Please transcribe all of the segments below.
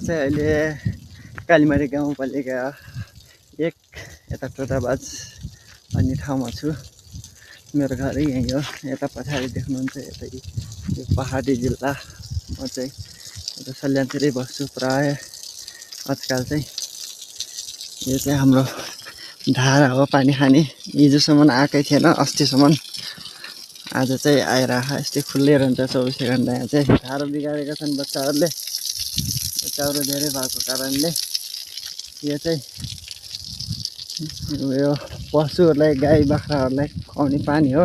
चाहिँ अहिले कालीमारी गाउँपालिका 1 यता टोटाबाज भन्ने ठाउँमा छु। मेरो घर यहीँ हो। यता पछाडि देख्नुहुन्छ यता यो पहाडी जिल्ला। म चाहिँ यता सल्यानतिरै बस्छु प्राय आजकल चाहिँ। यो चाहिँ हाम्रो धारा हो पानी खाने। हिजोसम्म आएकै थिएन, अस्तिसम्म। आज चाहिँ आएर यस्तै खुल्लै रहन्छ 24 घन्टा। यहाँ चाहिँ धारा बिगारेका छन् बच्चाहरूले। बच्चाहरू धेरै भएको कारणले यो चाहिँ यो पशुहरूलाई गाई बाख्राहरूलाई खुवाउने पानी हो।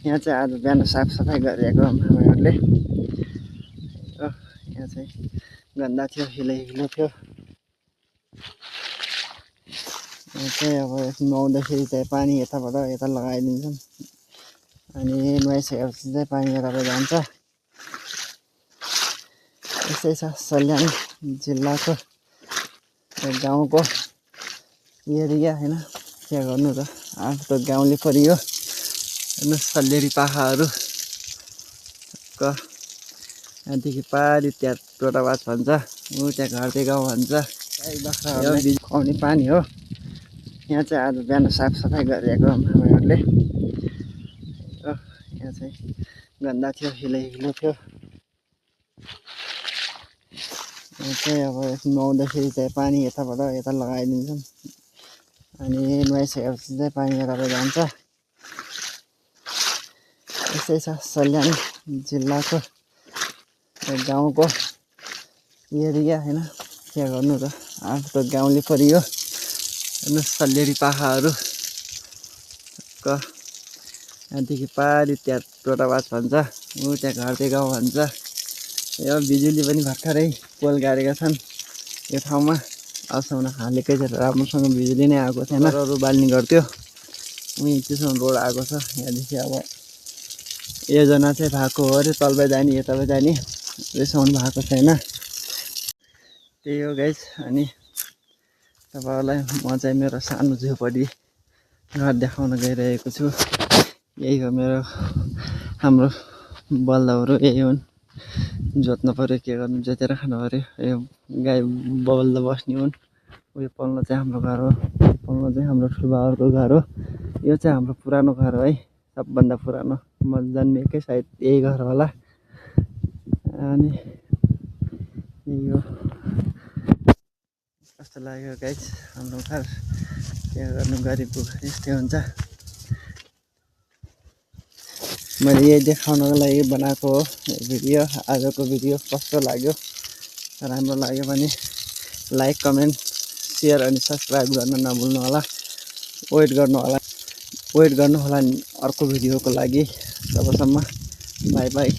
यहाँ चाहिँ आज बिहान साफसफाइ गरिरहेको हामीहरूले। यहाँ चाहिँ गन्दा थियो, हिलो थियो। यहाँ चाहिँ अब नुहाउँदाखेरि चाहिँ पानी यताबाट यता लगाइदिन्छन् अनि नुहाइसकेपछि चाहिँ पानी यताबाट जान्छ। यस्तै छ सल्यान जिल्लाको गाउँको एरिया होइन, के गर्नु र। आफू त गाउँले परियो। हेर्नु सल्लेरी पाखाहरू यहाँदेखि पारि त्यहाँ टोटाबाज भन्छ, ऊ त्यहाँ घरते गाउँ भन्छ। गाई बाख्राहरूलाई खुवाउने पानी हो। यहाँ चाहिँ आज बिहान साफसफाइ गरिरहेको हामीहरूले। यहाँ चाहिँ गन्दा थियो, हिलो थियो। यहाँ चाहिँ अब नुहाउँदाखेरि चाहिँ पानी यताबाट यता लगाइदिन्छन् अनि नुहाइसकेपछि चाहिँ पानी यताबाट जान्छ। यस्तै छ सल्यान जिल्लाको गाउँको एरिया होइन, के गर्नु र। आफू त गाउँले परियो। हेर्नु सल्लेरी पाखाहरू यहाँदेखि पारि त्यहाँ टोटाबाज भन्छ, ऊ त्यहाँ घरते गाउँ भन्छ। यो बिजुली पनि भर्खरै पोल गाडेका छन् यो ठाउँमा। अबसम्म हालेकै छ, राम्रोसँग बिजुली नै आएको थिएन। घरहरू बाल्ने गर्थ्यो। उहीँ त्यसमा रोड आएको छ। यहाँदेखि अब योजना चाहिँ भएको हो अरे, तलबाई जाने यताबाई जाने, अहिलेसम्म भएको छैन। त्यही हो गाइस। अनि तपाईँहरूलाई म चाहिँ मेरो सानो झोपडी घर देखाउन गइरहेको छु। यही हो मेरो हाम्रो बलदहरू यही हुन्। जोत्नु पऱ्यो, के गर्नु, जोतेर खानु पऱ्यो। यो गाई बलद बस्ने हुन्। उयो पल्लो चाहिँ हाम्रो घर हो। पल्लो चाहिँ हाम्रो ठुलोबाबाहरूको घर हो। यो चाहिँ हाम्रो पुरानो घर हो है, सबभन्दा पुरानो। म जन्मिएकै सायद यही घर होला। अनि यही हो। कस्तो लाग्यो गाइस हाम्रो घर। के गर्नु, गरिब दुःख यस्तै हुन्छ। मैले यही देखाउनको लागि बनाएको हो भिडियो। आजको भिडियो कस्तो लाग्यो, राम्रो लाग्यो भने लाइक, कमेन्ट, सेयर अनि सब्सक्राइब गर्न नभुल्नु होला। वेट गर्नु होला अर्को भिडियोको लागि। तबसम्म बाई बाई।